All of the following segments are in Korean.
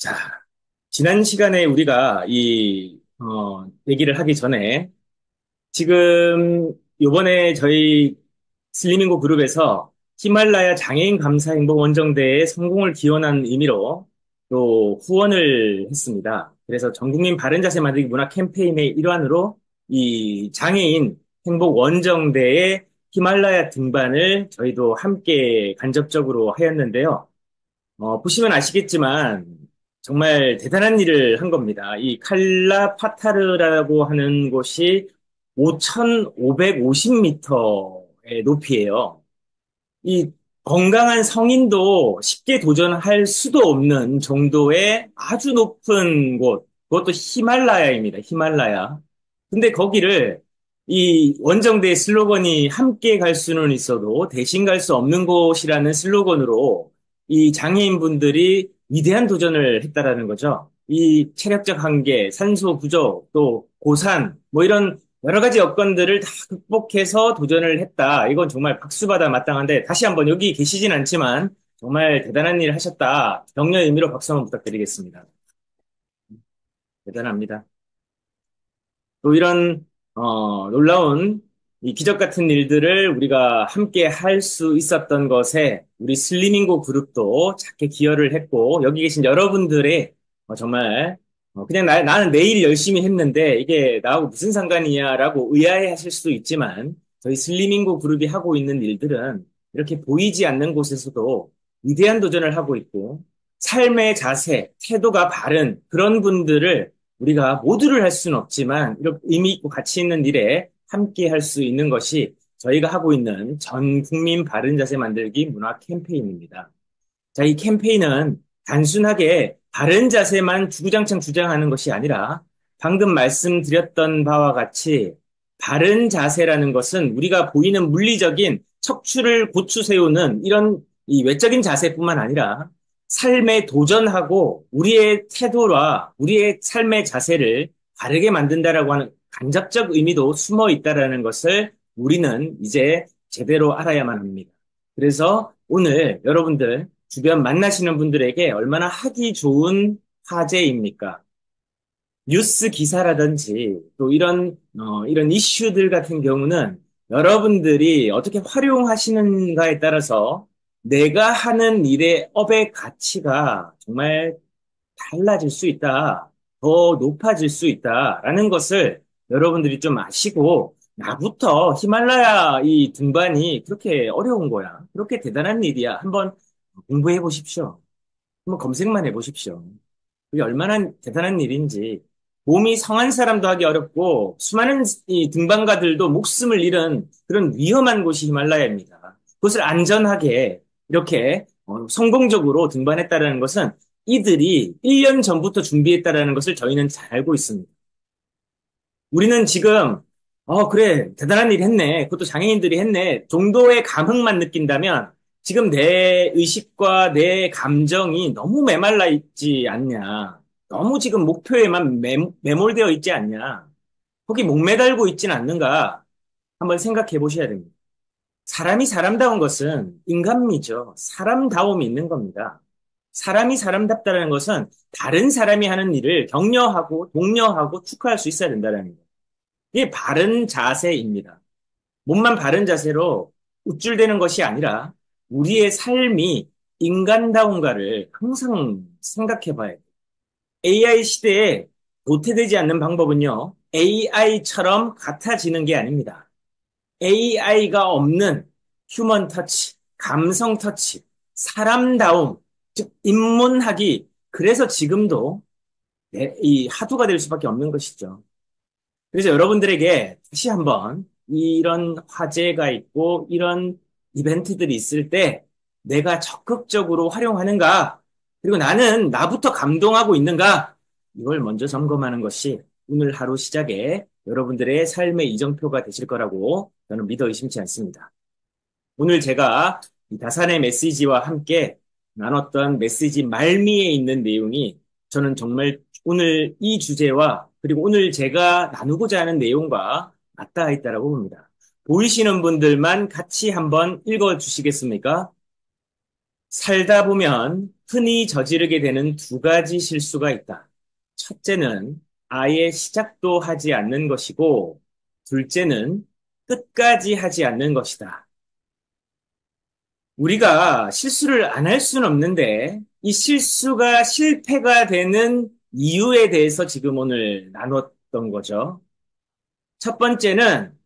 자, 지난 시간에 우리가 얘기를 하기 전에 지금 요번에 저희 슬리밍고 그룹에서 히말라야 장애인 감사 행복 원정대의 성공을 기원한 의미로 또 후원을 했습니다. 그래서 전국민 바른자세 만들기 문화 캠페인의 일환으로 이 장애인 행복 원정대의 히말라야 등반을 저희도 함께 간접적으로 하였는데요. 보시면 아시겠지만 정말 대단한 일을 한 겁니다. 이 칼라파타르라고 하는 곳이 5,550m의 높이에요. 이 건강한 성인도 쉽게 도전할 수도 없는 정도의 아주 높은 곳, 그것도 히말라야입니다. 히말라야. 근데 거기를 이 원정대의 슬로건이 함께 갈 수는 있어도 대신 갈 수 없는 곳이라는 슬로건으로 이 장애인분들이 위대한 도전을 했다라는 거죠. 이 체력적 한계, 산소 부족, 또 고산, 뭐 이런 여러 가지 여건들을 다 극복해서 도전을 했다. 이건 정말 박수받아 마땅한데 다시 한번 여기 계시진 않지만 정말 대단한 일을 하셨다. 격려 의미로 박수 한번 부탁드리겠습니다. 대단합니다. 또 이런 놀라운 이 기적 같은 일들을 우리가 함께 할 수 있었던 것에 우리 슬리밍고 그룹도 작게 기여를 했고 여기 계신 여러분들의 정말 그냥 나는 내일 열심히 했는데 이게 나하고 무슨 상관이냐라고 의아해 하실 수도 있지만 저희 슬리밍고 그룹이 하고 있는 일들은 이렇게 보이지 않는 곳에서도 위대한 도전을 하고 있고 삶의 자세, 태도가 바른 그런 분들을 우리가 모두를 할 수는 없지만 이렇게 의미 있고 가치 있는 일에 함께 할 수 있는 것이 저희가 하고 있는 전 국민 바른 자세 만들기 문화 캠페인입니다. 자, 이 캠페인은 단순하게 바른 자세만 주구장창 주장하는 것이 아니라 방금 말씀드렸던 바와 같이 바른 자세라는 것은 우리가 보이는 물리적인 척추를 고추 세우는 이런 이 외적인 자세뿐만 아니라 삶에 도전하고 우리의 태도와 우리의 삶의 자세를 바르게 만든다라고 하는 간접적 의미도 숨어 있다라는 것을 우리는 이제 제대로 알아야만 합니다. 그래서 오늘 여러분들 주변 만나시는 분들에게 얼마나 하기 좋은 화제입니까? 뉴스 기사라든지 또 이런 이슈들 같은 경우는 여러분들이 어떻게 활용하시는가에 따라서 내가 하는 일의 업의 가치가 정말 달라질 수 있다. 더 높아질 수 있다라는 것을 여러분들이 좀 아시고 나부터 히말라야 이 등반이 그렇게 어려운 거야. 그렇게 대단한 일이야. 한번 공부해 보십시오. 한번 검색만 해 보십시오. 그게 얼마나 대단한 일인지. 몸이 성한 사람도 하기 어렵고 수많은 이 등반가들도 목숨을 잃은 그런 위험한 곳이 히말라야입니다. 그것을 안전하게 이렇게 성공적으로 등반했다는 것은 이들이 1년 전부터 준비했다라는 것을 저희는 잘 알고 있습니다. 우리는 지금 그래 대단한 일 했네. 그것도 장애인들이 했네. 정도의 감흥만 느낀다면 지금 내 의식과 내 감정이 너무 메말라 있지 않냐. 너무 지금 목표에만 매몰되어 있지 않냐. 거기 목매달고 있지는 않는가. 한번 생각해 보셔야 됩니다. 사람이 사람다운 것은 인간미죠. 사람다움이 있는 겁니다. 사람이 사람답다는 것은 다른 사람이 하는 일을 격려하고 독려하고 축하할 수 있어야 된다는 거예요. 이게 바른 자세입니다. 몸만 바른 자세로 우쭐대는 것이 아니라 우리의 삶이 인간다운가를 항상 생각해 봐야 돼요. AI 시대에 도태되지 않는 방법은요, AI처럼 같아지는 게 아닙니다. AI가 없는 휴먼 터치, 감성 터치, 사람다움, 즉, 인문학이 그래서 지금도 이 하도가 될 수밖에 없는 것이죠. 그래서 여러분들에게 다시 한번 이런 화제가 있고 이런 이벤트들이 있을 때 내가 적극적으로 활용하는가, 그리고 나는 나부터 감동하고 있는가, 이걸 먼저 점검하는 것이 오늘 하루 시작에 여러분들의 삶의 이정표가 되실 거라고 저는 믿어 의심치 않습니다. 오늘 제가 이 다산의 메시지와 함께 나눴던 메시지 말미에 있는 내용이 저는 정말 오늘 이 주제와 그리고 오늘 제가 나누고자 하는 내용과 맞닿아 있다고 봅니다. 보이시는 분들만 같이 한번 읽어 주시겠습니까? 살다 보면 흔히 저지르게 되는 두 가지 실수가 있다. 첫째는 아예 시작도 하지 않는 것이고, 둘째는 끝까지 하지 않는 것이다. 우리가 실수를 안 할 수는 없는데, 이 실수가 실패가 되는 이유에 대해서 지금 오늘 나눴던 거죠. 첫 번째는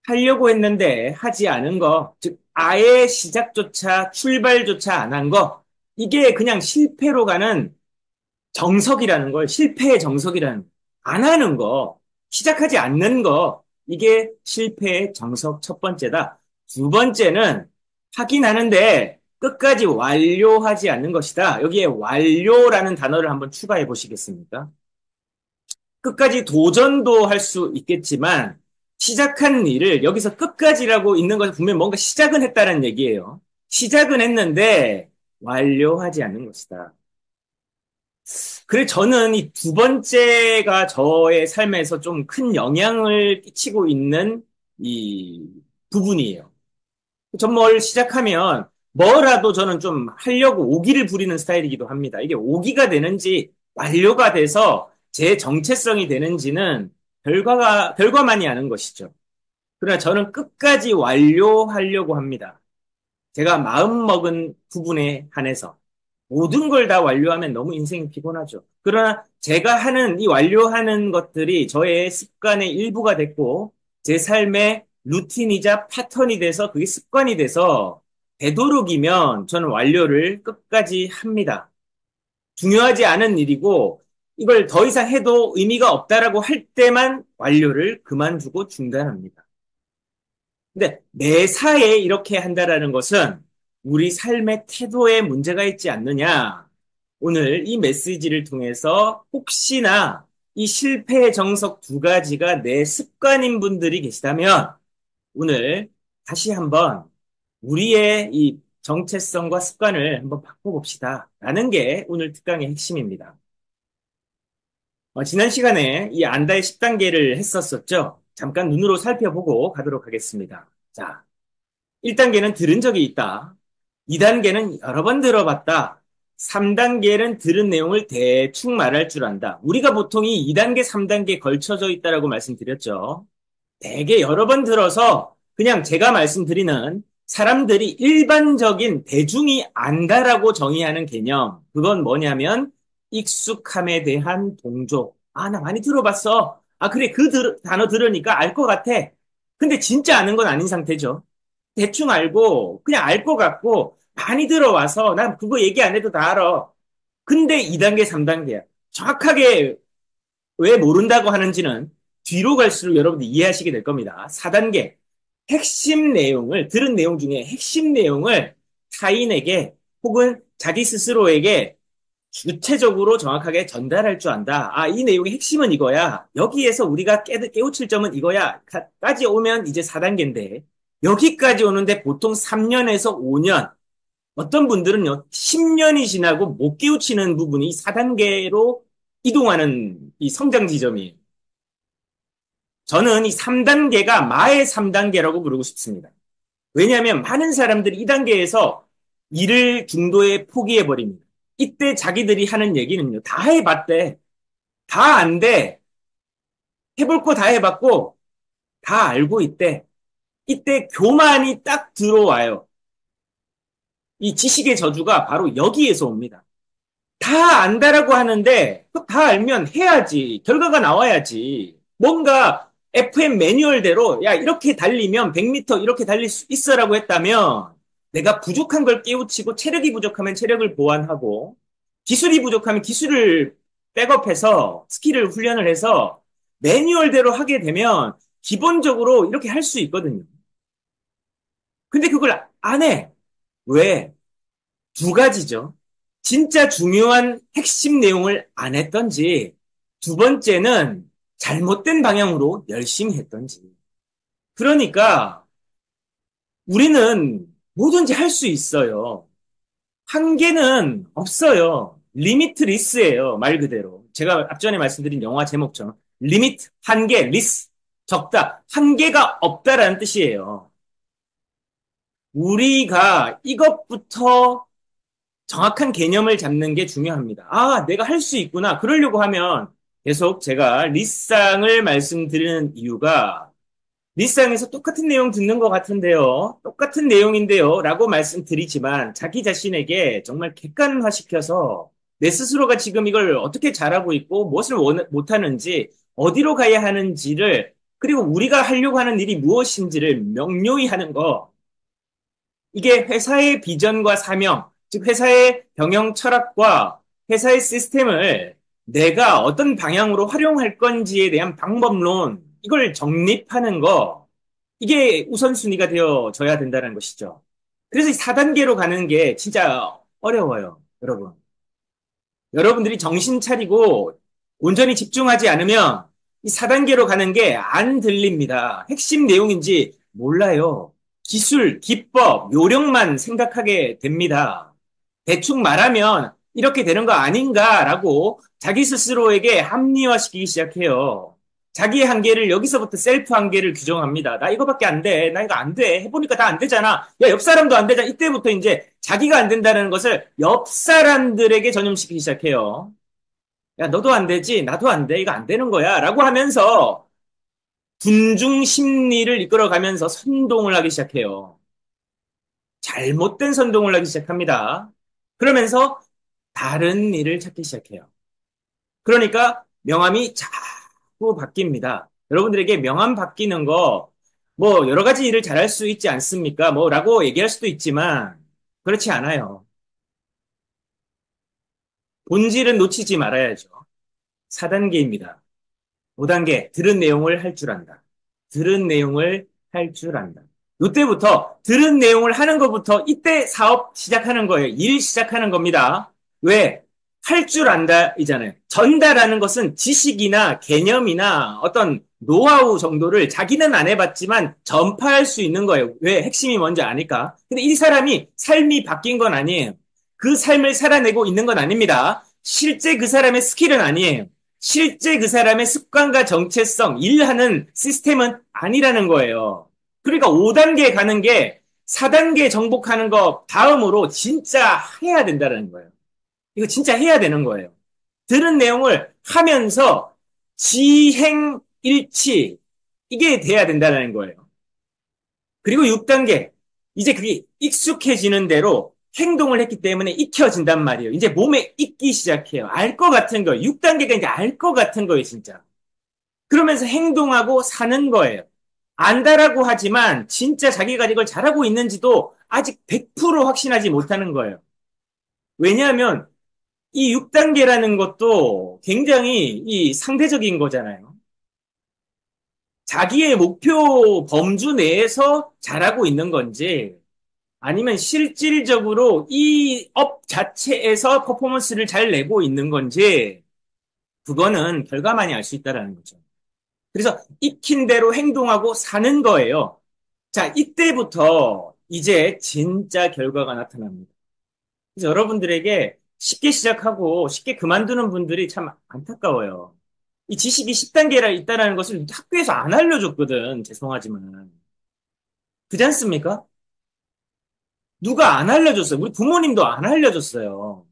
하려고 했는데 하지 않은 거, 즉, 아예 시작조차 출발조차 안 한 거, 이게 그냥 실패로 가는 정석이라는 걸, 실패의 정석이라는, 안 하는 거, 시작하지 않는 거, 이게 실패의 정석 첫 번째다. 두 번째는 하긴 하는데 끝까지 완료하지 않는 것이다. 여기에 완료라는 단어를 한번 추가해 보시겠습니까? 끝까지 도전도 할 수 있겠지만 시작한 일을 여기서 끝까지라고 있는 것은 분명히 뭔가 시작은 했다는 얘기예요. 시작은 했는데 완료하지 않는 것이다. 그래 저는 이 두 번째가 저의 삶에서 좀 큰 영향을 끼치고 있는 이 부분이에요. 전 뭘 시작하면 뭐라도 저는 좀 하려고 오기를 부리는 스타일이기도 합니다. 이게 오기가 되는지 완료가 돼서 제 정체성이 되는지는 결과만이 아는 것이죠. 그러나 저는 끝까지 완료하려고 합니다. 제가 마음먹은 부분에 한해서. 모든 걸 다 완료하면 너무 인생이 피곤하죠. 그러나 제가 하는 이 완료하는 것들이 저의 습관의 일부가 됐고 제 삶의 루틴이자 패턴이 돼서 그게 습관이 돼서 되도록이면 저는 완료를 끝까지 합니다. 중요하지 않은 일이고 이걸 더 이상 해도 의미가 없다라고 할 때만 완료를 그만두고 중단합니다. 근데 매사에 이렇게 한다라는 것은 우리 삶의 태도에 문제가 있지 않느냐. 오늘 이 메시지를 통해서 혹시나 이 실패의 정석 두 가지가 내 습관인 분들이 계시다면 오늘 다시 한번 우리의 이 정체성과 습관을 한번 바꿔봅시다. 라는 게 오늘 특강의 핵심입니다. 지난 시간에 이 안다의 10단계를 했었었죠. 잠깐 눈으로 살펴보고 가도록 하겠습니다. 자, 1단계는 들은 적이 있다. 2단계는 여러 번 들어봤다. 3단계는 들은 내용을 대충 말할 줄 안다. 우리가 보통 이 2단계, 3단계에 걸쳐져 있다라고 말씀드렸죠. 되게 여러 번 들어서 그냥 제가 말씀드리는 사람들이 일반적인 대중이 안다라고 정의하는 개념. 그건 뭐냐면 익숙함에 대한 동조. 아, 나 많이 들어봤어. 아, 그래. 단어 들으니까 알 것 같아. 근데 진짜 아는 건 아닌 상태죠. 대충 알고 그냥 알 것 같고 많이 들어와서 난 그거 얘기 안 해도 다 알아. 근데 2단계, 3단계야. 정확하게 왜 모른다고 하는지는 뒤로 갈수록 여러분들 이해하시게 될 겁니다. 4단계. 핵심 내용을, 들은 내용 중에 핵심 내용을 타인에게 혹은 자기 스스로에게 구체적으로 정확하게 전달할 줄 안다. 아, 이 내용의 핵심은 이거야. 여기에서 우리가 깨우칠 점은 이거야. 까지 오면 이제 4단계인데, 여기까지 오는데 보통 3년에서 5년, 어떤 분들은요, 10년이 지나고 못 깨우치는 부분이 4단계로 이동하는 이 성장 지점이에요. 저는 이 3단계가 마의 3단계라고 부르고 싶습니다. 왜냐하면 많은 사람들이 이 단계에서 일을 중도에 포기해버립니다. 이때 자기들이 하는 얘기는요, 다 해봤대. 다 안 돼. 해볼 거 다 해봤고, 다 알고 있대. 이때 교만이 딱 들어와요. 이 지식의 저주가 바로 여기에서 옵니다. 다 안다라고 하는데 다 알면 해야지. 결과가 나와야지. 뭔가 FM 매뉴얼대로 야 이렇게 달리면 100m 이렇게 달릴 수 있어라고 했다면 내가 부족한 걸 깨우치고 체력이 부족하면 체력을 보완하고 기술이 부족하면 기술을 백업해서 스킬을 훈련을 해서 매뉴얼대로 하게 되면 기본적으로 이렇게 할 수 있거든요. 근데 그걸 안 해. 왜? 두 가지죠. 진짜 중요한 핵심 내용을 안 했던지, 두 번째는 잘못된 방향으로 열심히 했던지. 그러니까 우리는 뭐든지 할 수 있어요. 한계는 없어요. 리미트리스예요. 말 그대로. 제가 앞전에 말씀드린 영화 제목처럼 리미트, 한계, 리스, 적다. 한계가 없다라는 뜻이에요. 우리가 이것부터 정확한 개념을 잡는 게 중요합니다. 아, 내가 할 수 있구나. 그러려고 하면 계속 제가 리쌍을 말씀드리는 이유가 리쌍에서 똑같은 내용 듣는 것 같은데요. 똑같은 내용인데요. 라고 말씀드리지만 자기 자신에게 정말 객관화시켜서 내 스스로가 지금 이걸 어떻게 잘하고 있고 무엇을 못하는지 어디로 가야 하는지를 그리고 우리가 하려고 하는 일이 무엇인지를 명료히 하는 거. 이게 회사의 비전과 사명, 즉 회사의 경영 철학과 회사의 시스템을 내가 어떤 방향으로 활용할 건지에 대한 방법론, 이걸 정립하는 거, 이게 우선순위가 되어져야 된다는 것이죠. 그래서 이 4단계로 가는 게 진짜 어려워요, 여러분. 여러분들이 정신 차리고 온전히 집중하지 않으면 이 4단계로 가는 게 안 들립니다. 핵심 내용인지 몰라요. 기술, 기법, 요령만 생각하게 됩니다. 대충 말하면 이렇게 되는 거 아닌가라고 자기 스스로에게 합리화시키기 시작해요. 자기의 한계를 여기서부터 셀프 한계를 규정합니다. 나 이거밖에 안 돼. 나 이거 안 돼. 해보니까 다 안 되잖아. 야, 옆 사람도 안 되잖아. 이때부터 이제 자기가 안 된다는 것을 옆 사람들에게 전염시키기 시작해요. 야, 너도 안 되지. 나도 안 돼. 이거 안 되는 거야. 라고 하면서 군중 심리를 이끌어가면서 선동을 하기 시작해요. 잘못된 선동을 하기 시작합니다. 그러면서 다른 일을 찾기 시작해요. 그러니까 명함이 자꾸 바뀝니다. 여러분들에게 명함 바뀌는 거, 뭐, 여러 가지 일을 잘할 수 있지 않습니까? 뭐, 라고 얘기할 수도 있지만, 그렇지 않아요. 본질은 놓치지 말아야죠. 4단계입니다. 5단계, 들은 내용을 할 줄 안다. 들은 내용을 할 줄 안다. 이때부터 들은 내용을 하는 것부터 이때 사업 시작하는 거예요. 일 시작하는 겁니다. 왜? 할 줄 안다이잖아요. 전달하는 것은 지식이나 개념이나 어떤 노하우 정도를 자기는 안 해봤지만 전파할 수 있는 거예요. 왜? 핵심이 뭔지 아니까. 근데 이 사람이 삶이 바뀐 건 아니에요. 그 삶을 살아내고 있는 건 아닙니다. 실제 그 사람의 스킬은 아니에요. 실제 그 사람의 습관과 정체성, 일하는 시스템은 아니라는 거예요. 그러니까 5단계 가는 게 4단계 정복하는 거 다음으로 진짜 해야 된다는 거예요. 이거 진짜 해야 되는 거예요. 들은 내용을 하면서 지행일치, 이게 돼야 된다는 거예요. 그리고 6단계, 이제 그게 익숙해지는 대로 행동을 했기 때문에 익혀진단 말이에요. 이제 몸에 익기 시작해요. 알 것 같은 거예요. 6단계가 이제 알 것 같은 거예요, 진짜. 그러면서 행동하고 사는 거예요. 안다라고 하지만 진짜 자기가 이걸 잘하고 있는지도 아직 100% 확신하지 못하는 거예요. 왜냐하면 이 6단계라는 것도 굉장히 이 상대적인 거잖아요. 자기의 목표 범주 내에서 잘하고 있는 건지 아니면 실질적으로 이 업 자체에서 퍼포먼스를 잘 내고 있는 건지 그거는 결과만이 알 수 있다는 거죠. 그래서 익힌 대로 행동하고 사는 거예요. 자, 이때부터 이제 진짜 결과가 나타납니다. 그래서 여러분들에게 쉽게 시작하고 쉽게 그만두는 분들이 참 안타까워요. 이 지식이 10단계라 있다는 것을 학교에서 안 알려줬거든. 죄송하지만. 그렇지 않습니까? 누가 안 알려줬어요. 우리 부모님도 안 알려줬어요.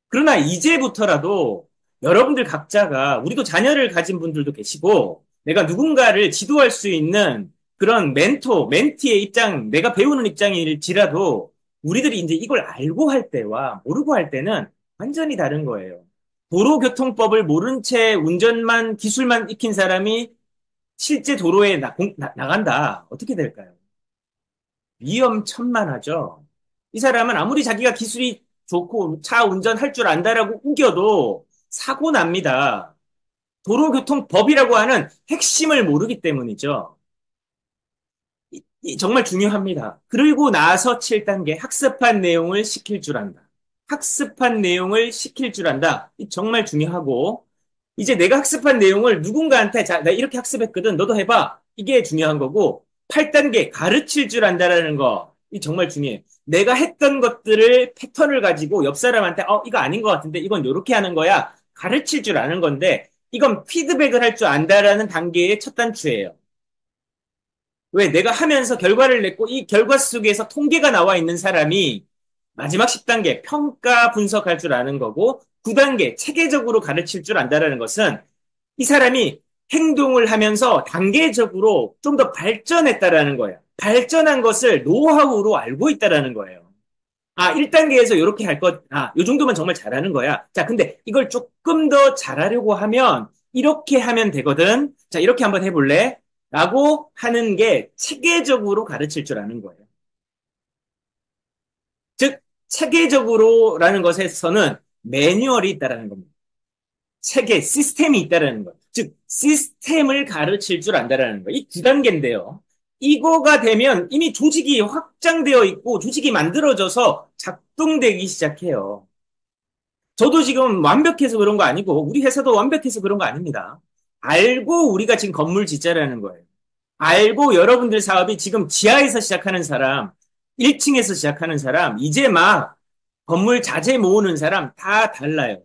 그러나 이제부터라도 여러분들 각자가 우리도 자녀를 가진 분들도 계시고 내가 누군가를 지도할 수 있는 그런 멘토, 멘티의 입장, 내가 배우는 입장일지라도 우리들이 이제 이걸 알고 할 때와 모르고 할 때는 완전히 다른 거예요. 도로교통법을 모른 채 운전만 기술만 익힌 사람이 실제 도로에 나간다. 어떻게 될까요? 위험천만하죠. 이 사람은 아무리 자기가 기술이 좋고 차 운전할 줄 안다라고 우겨도 사고 납니다. 도로교통법이라고 하는 핵심을 모르기 때문이죠. 정말 중요합니다. 그리고 나서 7단계 학습한 내용을 시킬 줄 안다. 학습한 내용을 시킬 줄 안다. 정말 중요하고 이제 내가 학습한 내용을 누군가한테 자, 나 이렇게 학습했거든. 너도 해봐. 이게 중요한 거고 8단계 가르칠 줄 안다라는 거. 이 정말 중요해요. 내가 했던 것들을 패턴을 가지고 옆 사람한테 이거 아닌 것 같은데 이건 이렇게 하는 거야. 가르칠 줄 아는 건데 이건 피드백을 할 줄 안다라는 단계의 첫 단추예요. 왜? 내가 하면서 결과를 냈고 이 결과 속에서 통계가 나와 있는 사람이 마지막 10단계 평가 분석할 줄 아는 거고 9단계 체계적으로 가르칠 줄 안다라는 것은 이 사람이 행동을 하면서 단계적으로 좀 더 발전했다라는 거예요. 발전한 것을 노하우로 알고 있다라는 거예요. 아, 1단계에서 이렇게 할 것, 아, 요 정도면 정말 잘하는 거야. 자, 근데 이걸 조금 더 잘하려고 하면 이렇게 하면 되거든. 자, 이렇게 한번 해볼래? 라고 하는 게 체계적으로 가르칠 줄 아는 거예요. 즉, 체계적으로라는 것에서는 매뉴얼이 있다라는 겁니다. 체계, 시스템이 있다라는 것. 즉, 시스템을 가르칠 줄 안다라는 거. 이 두 단계인데요. 이거가 되면 이미 조직이 확장되어 있고 조직이 만들어져서 작동되기 시작해요. 저도 지금 완벽해서 그런 거 아니고 우리 회사도 완벽해서 그런 거 아닙니다. 알고 우리가 지금 건물 짓자라는 거예요. 알고 여러분들 사업이 지금 지하에서 시작하는 사람, 1층에서 시작하는 사람, 이제 막 건물 자재 모으는 사람 다 달라요.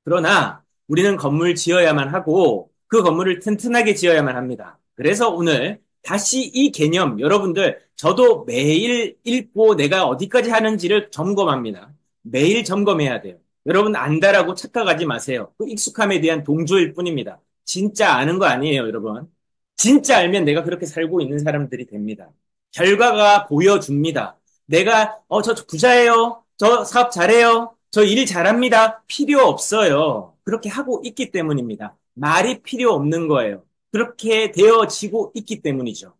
그러나 우리는 건물 지어야만 하고 그 건물을 튼튼하게 지어야만 합니다. 그래서 오늘 다시 이 개념 여러분들 저도 매일 읽고 내가 어디까지 하는지를 점검합니다. 매일 점검해야 돼요. 여러분 안다라고 착각하지 마세요. 그 익숙함에 대한 동조일 뿐입니다. 진짜 아는 거 아니에요, 여러분. 진짜 알면 내가 그렇게 살고 있는 사람들이 됩니다. 결과가 보여줍니다. 내가 저 부자예요. 저 사업 잘해요. 저 일 잘합니다. 필요 없어요. 그렇게 하고 있기 때문입니다. 말이 필요 없는 거예요. 그렇게 되어지고 있기 때문이죠.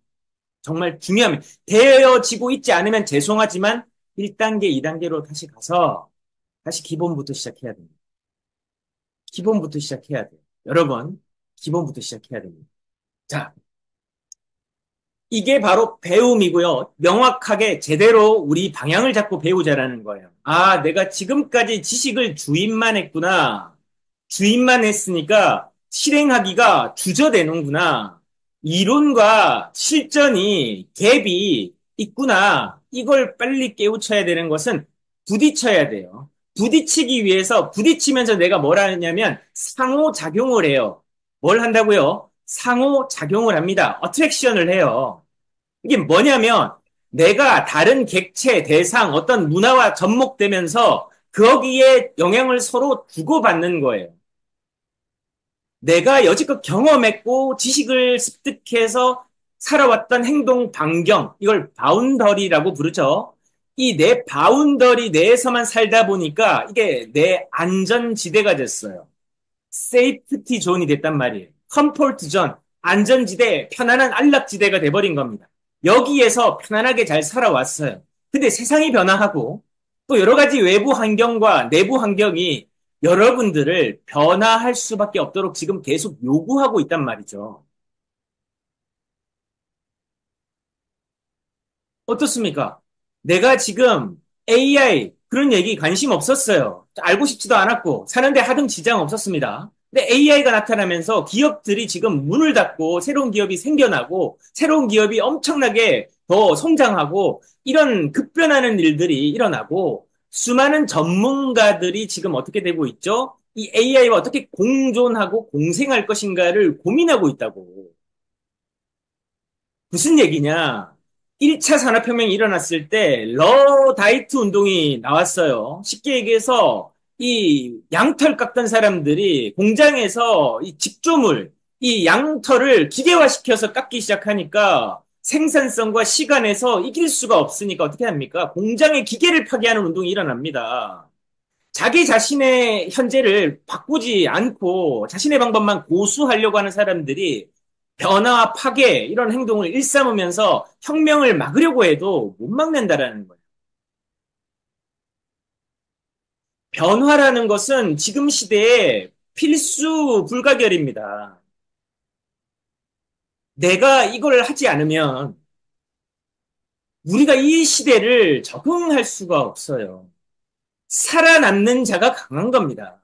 정말 중요합니다. 되어지고 있지 않으면 죄송하지만 1단계, 2단계로 다시 가서 다시 기본부터 시작해야 됩니다. 기본부터 시작해야 돼요. 여러분, 기본부터 시작해야 됩니다. 자, 이게 바로 배움이고요. 명확하게 제대로 우리 방향을 잡고 배우자라는 거예요. 아, 내가 지금까지 지식을 주입만 했구나. 주입만 했으니까 실행하기가 주저되는구나. 이론과 실전이 갭이 있구나. 이걸 빨리 깨우쳐야 되는 것은 부딪혀야 돼요. 부딪히기 위해서 부딪히면서 내가 뭘 하냐면 상호작용을 해요. 뭘 한다고요? 상호작용을 합니다. 어트랙션을 해요. 이게 뭐냐면 내가 다른 객체, 대상, 어떤 문화와 접목되면서 거기에 영향을 서로 주고받는 거예요. 내가 여지껏 경험했고 지식을 습득해서 살아왔던 행동 반경, 이걸 바운더리라고 부르죠. 이 내 바운더리 내에서만 살다 보니까 이게 내 안전지대가 됐어요. 세이프티 존이 됐단 말이에요. 컴포트 존, 안전지대, 편안한 안락지대가 돼버린 겁니다. 여기에서 편안하게 잘 살아왔어요. 근데 세상이 변화하고 또 여러 가지 외부 환경과 내부 환경이 여러분들을 변화할 수밖에 없도록 지금 계속 요구하고 있단 말이죠. 어떻습니까? 내가 지금 AI 그런 얘기 관심 없었어요. 알고 싶지도 않았고 사는데 하등 지장 없었습니다. 근데 AI가 나타나면서 기업들이 지금 문을 닫고 새로운 기업이 생겨나고 새로운 기업이 엄청나게 더 성장하고 이런 급변하는 일들이 일어나고 수많은 전문가들이 지금 어떻게 되고 있죠? 이 AI와 어떻게 공존하고 공생할 것인가를 고민하고 있다고. 무슨 얘기냐? 1차 산업혁명이 일어났을 때 러다이트 운동이 나왔어요. 쉽게 얘기해서 이 양털 깎던 사람들이 공장에서 이 직조물, 이 양털을 기계화시켜서 깎기 시작하니까 생산성과 시간에서 이길 수가 없으니까 어떻게 합니까? 공장의 기계를 파괴하는 운동이 일어납니다. 자기 자신의 현재를 바꾸지 않고 자신의 방법만 고수하려고 하는 사람들이 변화와 파괴 이런 행동을 일삼으면서 혁명을 막으려고 해도 못 막는다라는 거예요. 변화라는 것은 지금 시대에 필수 불가결입니다. 내가 이걸 하지 않으면 우리가 이 시대를 적응할 수가 없어요. 살아남는 자가 강한 겁니다.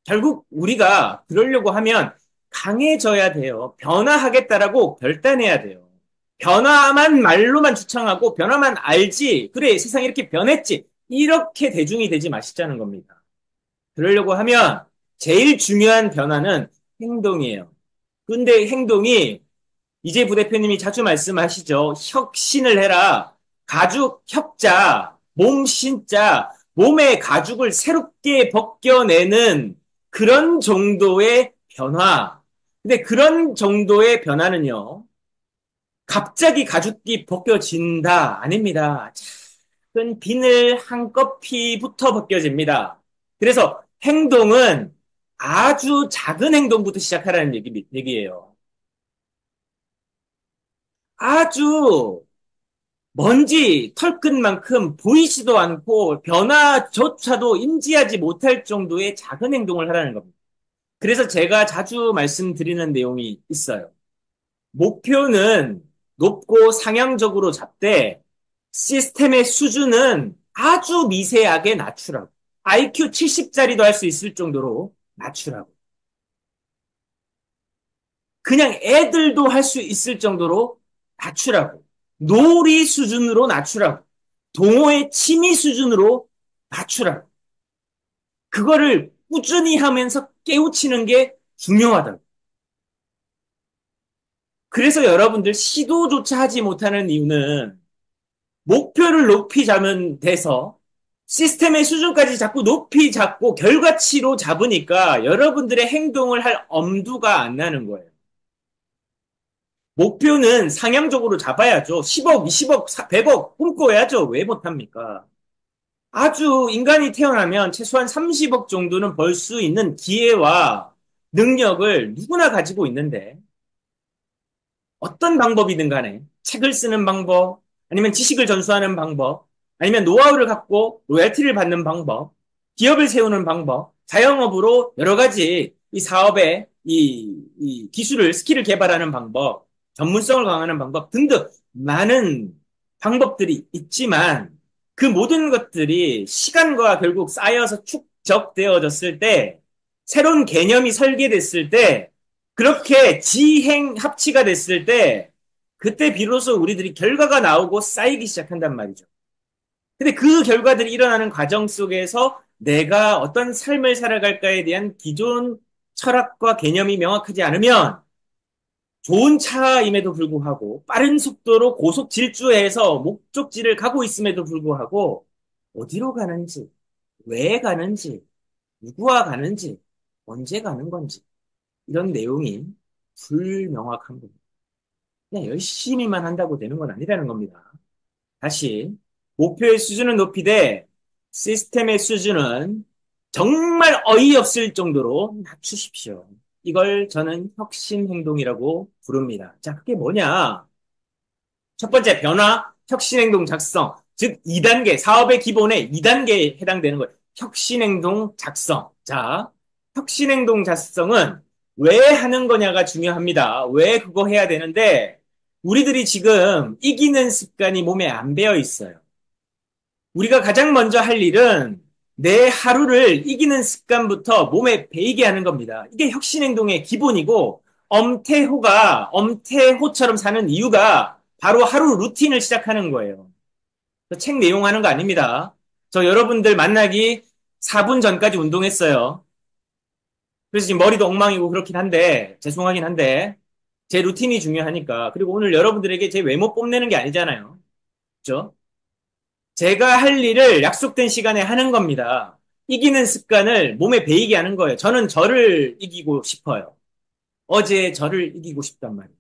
결국 우리가 그러려고 하면 강해져야 돼요. 변화하겠다라고 결단해야 돼요. 변화만 말로만 주창하고 변화만 알지. 그래, 세상이 이렇게 변했지. 이렇게 대중이 되지 마시자는 겁니다. 그러려고 하면 제일 중요한 변화는 행동이에요. 근데 행동이 이제 부대표님이 자주 말씀하시죠. 혁신을 해라. 가죽, 혁자. 진짜 몸의 가죽을 새롭게 벗겨내는 그런 정도의 변화. 근데 그런 정도의 변화는요, 갑자기 가죽이 벗겨진다. 아닙니다. 작은 비늘 한 커피부터 벗겨집니다. 그래서 행동은 아주 작은 행동부터 시작하라는 얘기예요. 아주 먼지 털끝만큼 보이지도 않고 변화조차도 인지하지 못할 정도의 작은 행동을 하라는 겁니다. 그래서 제가 자주 말씀드리는 내용이 있어요. 목표는 높고 상향적으로 잡되 시스템의 수준은 아주 미세하게 낮추라고. IQ 70짜리도 할 수 있을 정도로 낮추라고. 그냥 애들도 할 수 있을 정도로 낮추라고. 놀이 수준으로 낮추라고. 동호회 취미 수준으로 낮추라고. 그거를 꾸준히 하면서 깨우치는 게 중요하다고. 그래서 여러분들 시도조차 하지 못하는 이유는 목표를 높이 잡으면 돼서 시스템의 수준까지 자꾸 높이 잡고 결과치로 잡으니까 여러분들의 행동을 할 엄두가 안 나는 거예요. 목표는 상향적으로 잡아야죠. 10억, 20억, 100억 꿈꿔야죠. 왜 못합니까? 아주 인간이 태어나면 최소한 30억 정도는 벌 수 있는 기회와 능력을 누구나 가지고 있는데 어떤 방법이든 간에 책을 쓰는 방법, 아니면 지식을 전수하는 방법, 아니면 노하우를 갖고 로열티를 받는 방법, 기업을 세우는 방법, 자영업으로 여러 가지 이 사업에 이 기술을, 스킬을 개발하는 방법, 전문성을 강화하는 방법 등등 많은 방법들이 있지만 그 모든 것들이 시간과 결국 쌓여서 축적되어졌을 때 새로운 개념이 설계됐을 때 그렇게 지행 합치가 됐을 때 그때 비로소 우리들이 결과가 나오고 쌓이기 시작한단 말이죠. 근데 그 결과들이 일어나는 과정 속에서 내가 어떤 삶을 살아갈까에 대한 기존 철학과 개념이 명확하지 않으면 좋은 차임에도 불구하고 빠른 속도로 고속 질주해서 목적지를 가고 있음에도 불구하고 어디로 가는지, 왜 가는지, 누구와 가는지, 언제 가는 건지 이런 내용이 불명확한 겁니다. 그냥 열심히만 한다고 되는 건 아니라는 겁니다. 다시 목표의 수준은 높이되 시스템의 수준은 정말 어이없을 정도로 낮추십시오. 이걸 저는 혁신 행동이라고 부릅니다. 자, 그게 뭐냐? 첫 번째 변화, 혁신 행동 작성. 즉 2단계, 사업의 기본에 2단계에 해당되는 거예요. 혁신 행동 작성. 자, 혁신 행동 작성은 왜 하는 거냐가 중요합니다. 왜 그거 해야 되는데 우리들이 지금 이기는 습관이 몸에 안 배어 있어요. 우리가 가장 먼저 할 일은 내 하루를 이기는 습관부터 몸에 배이게 하는 겁니다. 이게 혁신행동의 기본이고 엄태호처럼 사는 이유가 바로 하루 루틴을 시작하는 거예요. 책 내용 하는 거 아닙니다. 저 여러분들 만나기 4분 전까지 운동했어요. 그래서 지금 머리도 엉망이고 그렇긴 한데 죄송하긴 한데 제 루틴이 중요하니까. 그리고 오늘 여러분들에게 제 외모 뽐내는 게 아니잖아요. 그렇죠? 제가 할 일을 약속된 시간에 하는 겁니다. 이기는 습관을 몸에 배이게 하는 거예요. 저는 저를 이기고 싶어요. 어제 저를 이기고 싶단 말이에요.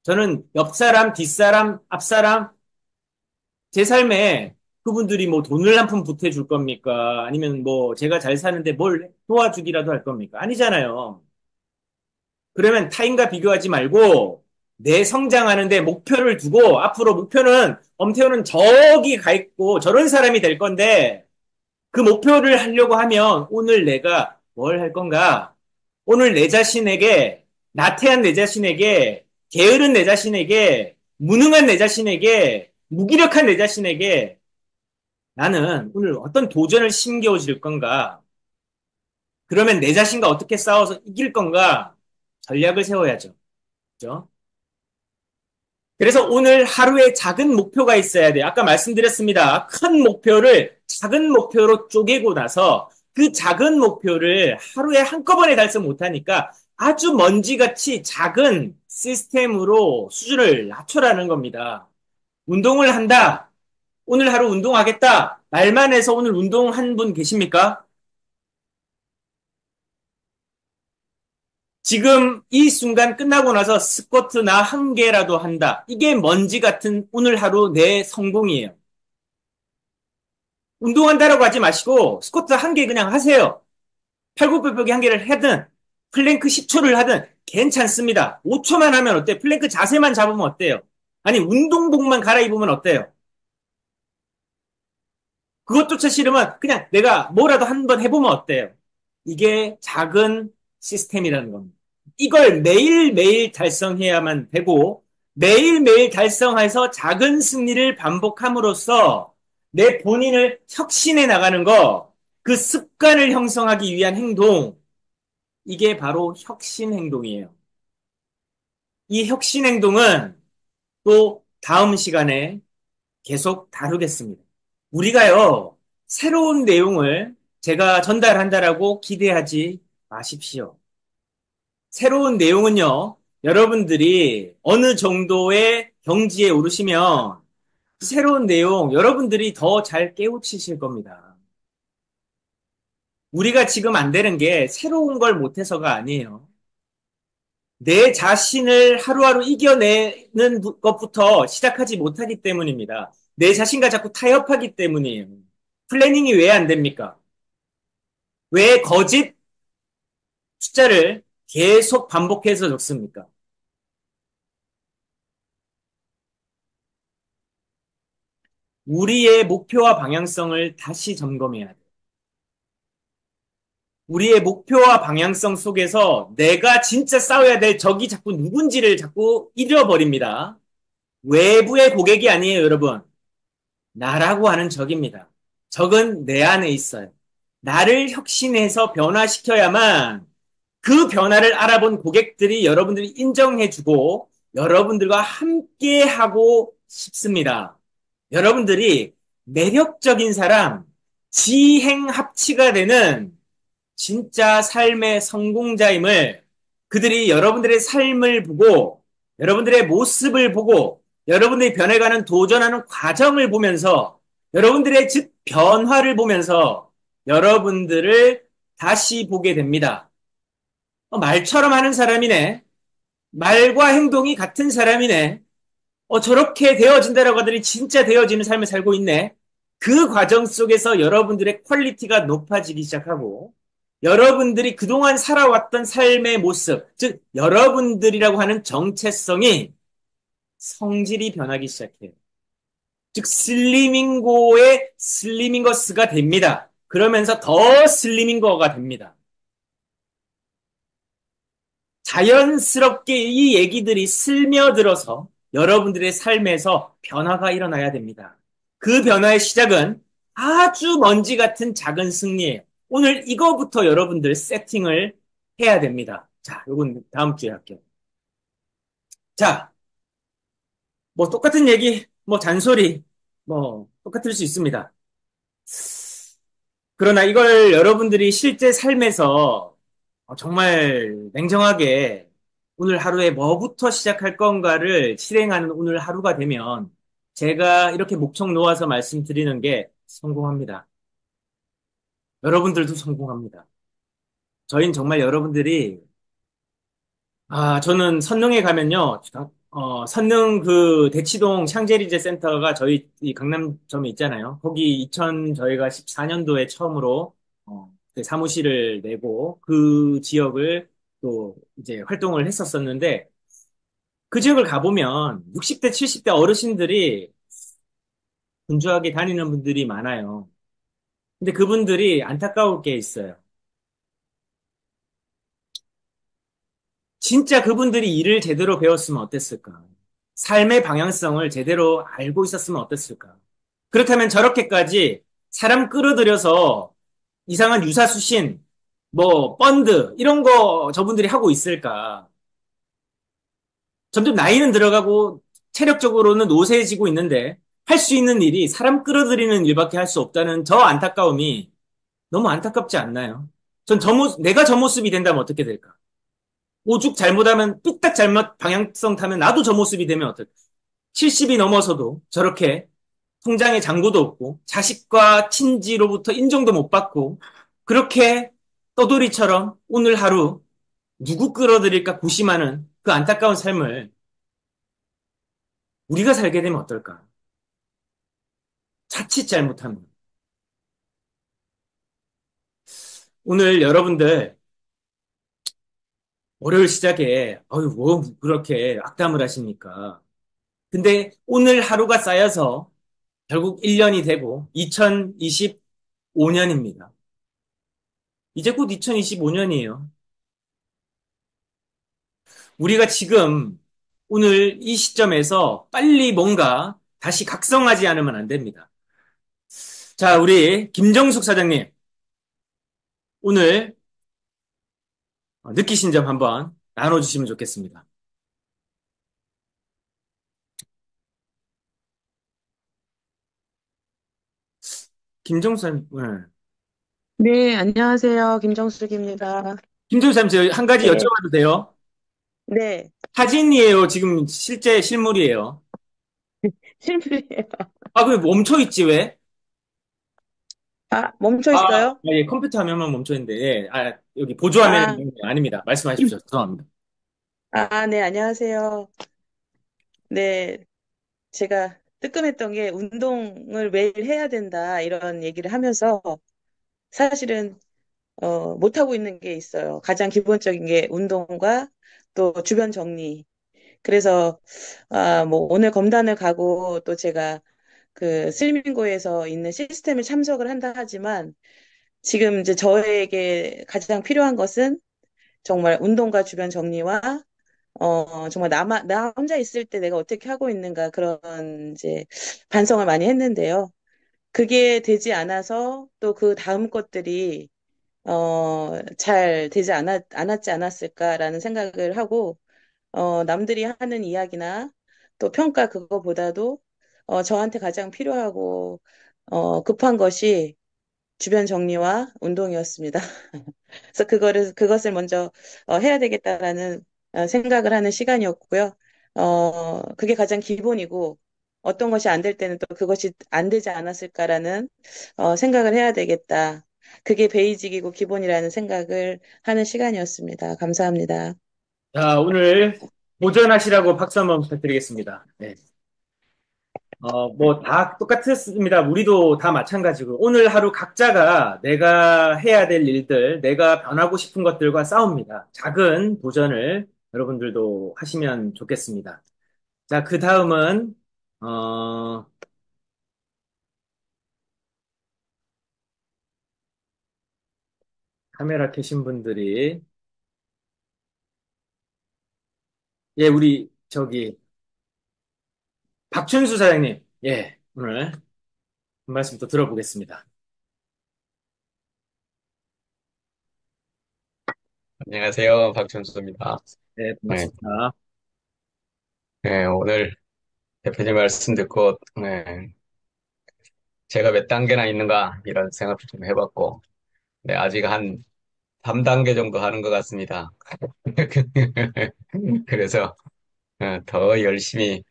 저는 옆 사람, 뒷사람, 앞사람, 제 삶에 그분들이 뭐 돈을 한 푼 보태줄 겁니까? 아니면 뭐 제가 잘 사는데 뭘 도와주기라도 할 겁니까? 아니잖아요. 그러면 타인과 비교하지 말고 내 성장하는데 목표를 두고 앞으로 목표는 엄태호는 저기 가 있고 저런 사람이 될 건데 그 목표를 하려고 하면 오늘 내가 뭘 할 건가? 오늘 내 자신에게, 나태한 내 자신에게, 게으른 내 자신에게, 무능한 내 자신에게, 무기력한 내 자신에게 나는 오늘 어떤 도전을 심겨줄 건가? 그러면 내 자신과 어떻게 싸워서 이길 건가? 전략을 세워야죠. 그죠? 그래서 오늘 하루에 작은 목표가 있어야 돼요. 아까 말씀드렸습니다. 큰 목표를 작은 목표로 쪼개고 나서 그 작은 목표를 하루에 한꺼번에 달성 못하니까 아주 먼지같이 작은 시스템으로 수준을 낮춰라는 겁니다. 운동을 한다. 오늘 하루 운동하겠다. 말만 해서 오늘 운동한 분 계십니까? 지금 이 순간 끝나고 나서 스쿼트나 한 개라도 한다. 이게 먼지 같은 오늘 하루 내 성공이에요. 운동한다라고 하지 마시고 스쿼트 한 개 그냥 하세요. 팔굽혀펴기 한 개를 하든 플랭크 10초를 하든 괜찮습니다. 5초만 하면 어때요? 플랭크 자세만 잡으면 어때요? 아니 운동복만 갈아입으면 어때요? 그것조차 싫으면 그냥 내가 뭐라도 한번 해보면 어때요? 이게 작은 시스템이라는 겁니다. 이걸 매일매일 달성해야만 되고 매일매일 달성해서 작은 승리를 반복함으로써 내 본인을 혁신해 나가는 거, 그 습관을 형성하기 위한 행동, 이게 바로 혁신 행동이에요. 이 혁신 행동은 또 다음 시간에 계속 다루겠습니다. 우리가요, 새로운 내용을 제가 전달한다라고 기대하지 마십시오. 새로운 내용은요, 여러분들이 어느 정도의 경지에 오르시면 새로운 내용 여러분들이 더 잘 깨우치실 겁니다. 우리가 지금 안 되는 게 새로운 걸 못해서가 아니에요. 내 자신을 하루하루 이겨내는 것부터 시작하지 못하기 때문입니다. 내 자신과 자꾸 타협하기 때문이에요. 플래닝이 왜 안 됩니까? 왜 거짓 숫자를 계속 반복해서 적습니까? 우리의 목표와 방향성을 다시 점검해야 돼요. 우리의 목표와 방향성 속에서 내가 진짜 싸워야 될 적이 자꾸 누군지를 자꾸 잃어버립니다. 외부의 고객이 아니에요, 여러분. 나라고 하는 적입니다. 적은 내 안에 있어요. 나를 혁신해서 변화시켜야만 그 변화를 알아본 고객들이 여러분들이 인정해주고 여러분들과 함께 하고 싶습니다. 여러분들이 매력적인 사람, 지행 합치가 되는 진짜 삶의 성공자임을 그들이 여러분들의 삶을 보고 여러분들의 모습을 보고 여러분들이 변해가는 도전하는 과정을 보면서 여러분들의 즉 변화를 보면서 여러분들을 다시 보게 됩니다. 말처럼 하는 사람이네. 말과 행동이 같은 사람이네. 저렇게 되어진다라고 하더니 진짜 되어지는 삶을 살고 있네. 그 과정 속에서 여러분들의 퀄리티가 높아지기 시작하고 여러분들이 그동안 살아왔던 삶의 모습, 즉 여러분들이라고 하는 정체성이 성질이 변하기 시작해요. 즉 슬리밍고의 슬리밍거스가 됩니다. 그러면서 더 슬리밍거가 됩니다. 자연스럽게 이 얘기들이 스며들어서 여러분들의 삶에서 변화가 일어나야 됩니다. 그 변화의 시작은 아주 먼지 같은 작은 승리예요. 오늘 이거부터 여러분들 세팅을 해야 됩니다. 자, 요건 다음 주에 할게요. 자, 뭐 똑같은 얘기, 뭐 잔소리, 뭐 똑같을 수 있습니다. 그러나 이걸 여러분들이 실제 삶에서 정말 냉정하게 오늘 하루에 뭐부터 시작할 건가를 실행하는 오늘 하루가 되면 제가 이렇게 목청 놓아서 말씀드리는 게 성공합니다. 여러분들도 성공합니다. 저희는 정말 여러분들이 저는 선릉에 가면요. 선릉 그 대치동 샹제리제 센터가 저희 이 강남점에 있잖아요. 거기 저희가 14년도에 처음으로 그 사무실을 내고 그 지역을 또 이제 활동을 했었었는데 그 지역을 가보면 60대, 70대 어르신들이 분주하게 다니는 분들이 많아요. 근데 그분들이 안타까울 게 있어요. 진짜 그분들이 일을 제대로 배웠으면 어땠을까? 삶의 방향성을 제대로 알고 있었으면 어땠을까? 그렇다면 저렇게까지 사람 끌어들여서 이상한 유사수신, 뭐, 펀드, 이런 거 저분들이 하고 있을까? 점점 나이는 들어가고 체력적으로는 노쇠해지고 있는데 할 수 있는 일이 사람 끌어들이는 일밖에 할 수 없다는 저 안타까움이 너무 안타깝지 않나요? 내가 저 모습이 된다면 어떻게 될까? 오죽 잘못하면 뚝딱 잘못 방향성 타면 나도 저 모습이 되면 어떨까? 70이 넘어서도 저렇게 통장에 잔고도 없고 자식과 친지로부터 인정도 못 받고 그렇게 떠돌이처럼 오늘 하루 누구 끌어들일까 고심하는 그 안타까운 삶을 우리가 살게 되면 어떨까? 자칫 잘못하면. 오늘 여러분들 월요일 시작에 어유 뭐 그렇게 악담을 하십니까? 근데 오늘 하루가 쌓여서 결국 1년이 되고 2025년입니다. 이제 곧 2025년이에요. 우리가 지금 오늘 이 시점에서 빨리 뭔가 다시 각성하지 않으면 안 됩니다. 자, 우리 김정숙 사장님, 오늘 느끼신 점 한번 나눠주시면 좋겠습니다. 김정숙 사장님, 네. 네, 안녕하세요. 김정숙입니다. 김정숙 사장님, 제가 한 가지 네, 여쭤봐도 돼요? 네, 사진이에요? 지금 실제 실물이에요? 실물이에요. 아, 그럼 멈춰있지, 왜? 아, 멈춰 아, 있어요? 예, 컴퓨터 화면만 멈춰있는데, 예. 아, 여기 보조 화면이 아, 아닙니다. 말씀하십시오. 죄송합니다. 네, 안녕하세요. 네, 제가 뜨끔했던 게 운동을 매일 해야 된다, 이런 얘기를 하면서 사실은, 못하고 있는 게 있어요. 가장 기본적인 게 운동과 또 주변 정리. 그래서, 뭐, 오늘 검단을 가고 또 제가 그 슬리밍고에서 있는 시스템에 참석을 한다 하지만 지금 이제 저에게 가장 필요한 것은 정말 운동과 주변 정리와 정말 나 혼자 있을 때 내가 어떻게 하고 있는가 그런 이제 반성을 많이 했는데요. 그게 되지 않아서 또 그 다음 것들이 잘 되지 않았지 않았을까라는 생각을 하고 남들이 하는 이야기나 또 평가 그거보다도 저한테 가장 필요하고 급한 것이 주변 정리와 운동이었습니다. 그래서 그것을 먼저 해야 되겠다라는 생각을 하는 시간이었고요. 그게 가장 기본이고, 어떤 것이 안 될 때는 또 그것이 안 되지 않았을까라는 생각을 해야 되겠다. 그게 베이직이고 기본이라는 생각을 하는 시간이었습니다. 감사합니다. 자, 오늘 도전하시라고 박수 한번 부탁드리겠습니다. 네. 뭐, 다 똑같았습니다. 우리도 다 마찬가지고. 오늘 하루 각자가 내가 해야 될 일들, 내가 변하고 싶은 것들과 싸웁니다. 작은 도전을 여러분들도 하시면 좋겠습니다. 자, 그 다음은, 어, 카메라 켜신 분들이, 예, 우리, 저기, 박춘수 사장님, 예, 오늘 한 말씀 또 들어보겠습니다. 안녕하세요. 박준수입니다. 네, 네, 반갑습니다. 네, 오늘 대표님 말씀 듣고, 제가 몇 단계나 있는가, 이런 생각도 좀 해봤고, 네, 아직 한 3단계 정도 하는 것 같습니다. 그래서, 더 열심히,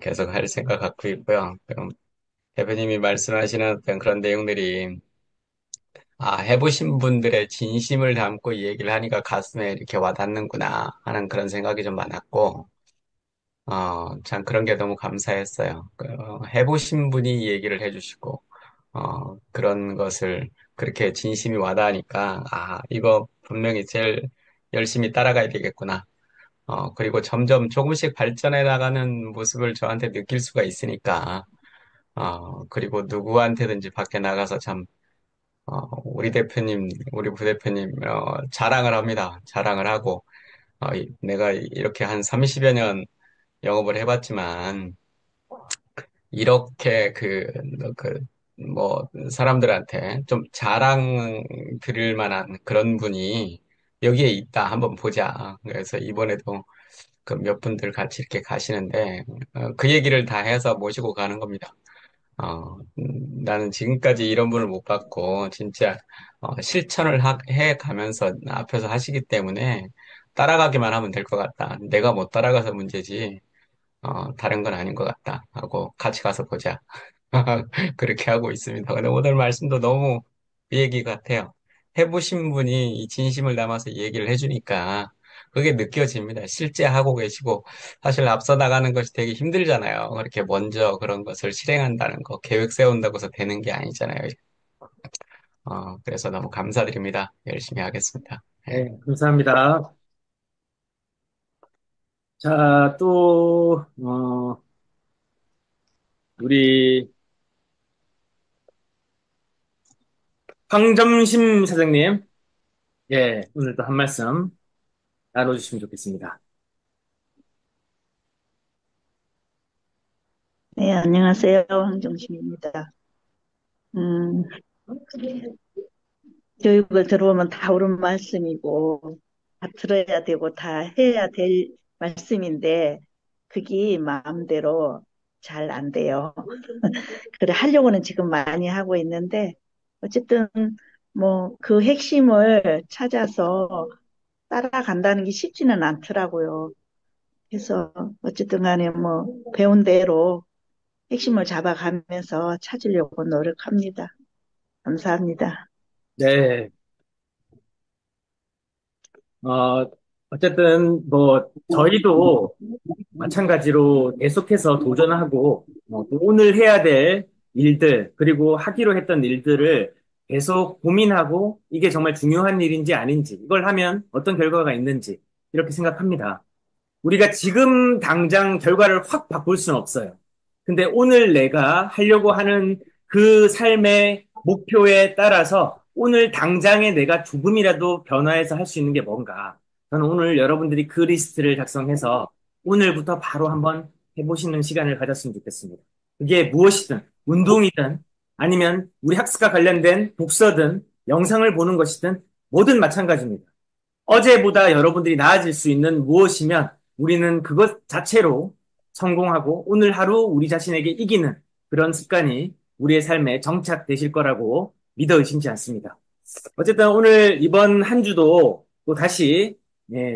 계속 할 생각 갖고 있고요. 그럼 대표님이 말씀하시는 어떤 그런 내용들이, 해보신 분들의 진심을 담고 이 얘기를 하니까 가슴에 이렇게 와닿는구나 하는 그런 생각이 좀 많았고, 참 그런 게 너무 감사했어요. 해보신 분이 얘기를 해주시고, 그런 것을 그렇게 진심이 와닿으니까, 이거 분명히 제일 열심히 따라가야 되겠구나. 그리고 점점 조금씩 발전해 나가는 모습을 저한테 느낄 수가 있으니까, 그리고 누구한테든지 밖에 나가서 참, 우리 대표님, 우리 부대표님, 자랑을 합니다. 자랑을 하고, 내가 이렇게 한 30여 년 영업을 해봤지만, 이렇게 사람들한테 좀 자랑 드릴 만한 그런 분이 여기에 있다. 한번 보자. 그래서 이번에도 그 몇 분들 같이 이렇게 가시는데, 그 얘기를 다 해서 모시고 가는 겁니다. 나는 지금까지 이런 분을 못 봤고, 진짜, 실천을 해 가면서 앞에서 하시기 때문에 따라가기만 하면 될 것 같다. 내가 못 따라가서 문제지. 다른 건 아닌 것 같다 하고 같이 가서 보자. 그렇게 하고 있습니다. 근데 오늘 말씀도 너무 그 얘기 같아요. 해보신 분이 이 진심을 담아서 얘기를 해주니까 그게 느껴집니다. 실제 하고 계시고, 사실 앞서 나가는 것이 되게 힘들잖아요. 그렇게 먼저 그런 것을 실행한다는 거, 계획 세운다고 해서 되는 게 아니잖아요. 그래서 너무 감사드립니다. 열심히 하겠습니다. 네. 네, 감사합니다. 자, 또, 우리 황점심 사장님, 예, 오늘 또 한 말씀 나눠주시면 좋겠습니다. 네, 안녕하세요. 황정심입니다. 음, 교육을 들어보면 다 옳은 말씀이고, 다 들어야 되고, 다 해야 될 말씀인데, 그게 마음대로 잘 안 돼요. 그래, 하려고는 지금 많이 하고 있는데, 어쨌든, 뭐, 그 핵심을 찾아서 따라간다는 게 쉽지는 않더라고요. 그래서, 어쨌든 간에 뭐, 배운 대로 핵심을 잡아가면서 찾으려고 노력합니다. 감사합니다. 네, 어, 어쨌든 뭐 저희도 마찬가지로 계속해서 도전하고 또 오늘 해야 될 일들 그리고 하기로 했던 일들을 계속 고민하고 이게 정말 중요한 일인지 아닌지 이걸 하면 어떤 결과가 있는지 이렇게 생각합니다. 우리가 지금 당장 결과를 확 바꿀 수는 없어요. 근데 오늘 내가 하려고 하는 그 삶의 목표에 따라서 오늘 당장에 내가 조금이라도 변화해서 할 수 있는 게 뭔가. 저는 오늘 여러분들이 그 리스트를 작성해서 오늘부터 바로 한번 해보시는 시간을 가졌으면 좋겠습니다. 그게 무엇이든, 운동이든, 아니면 우리 학습과 관련된 독서든, 영상을 보는 것이든, 뭐든 마찬가지입니다. 어제보다 여러분들이 나아질 수 있는 무엇이면 우리는 그것 자체로 성공하고 오늘 하루 우리 자신에게 이기는 그런 습관이 우리의 삶에 정착되실 거라고 믿어 의심치 않습니다. 어쨌든 오늘 이번 한 주도 또 다시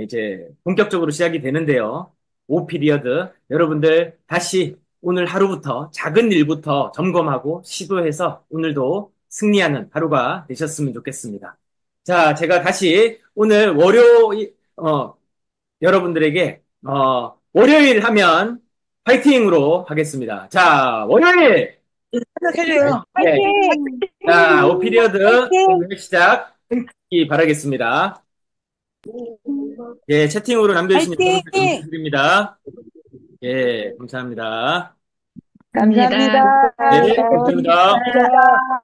이제 본격적으로 시작이 되는데요. 5피리어드 여러분들 다시 오늘 하루부터 작은 일부터 점검하고 시도해서 오늘도 승리하는 하루가 되셨으면 좋겠습니다. 자, 제가 다시 오늘 여러분들에게 월요일 하면 파이팅으로 하겠습니다. 자, 월요일! 해줘요. 네. 파이팅! 자, 5피리어드 파이팅! 오늘 시작하기 바라겠습니다. 예, 채팅으로 남겨주신 파이팅! 여러분들 감사드립니다. 예, 감사합니다. 감사합니다. 네, 감사합니다. 감사합니다.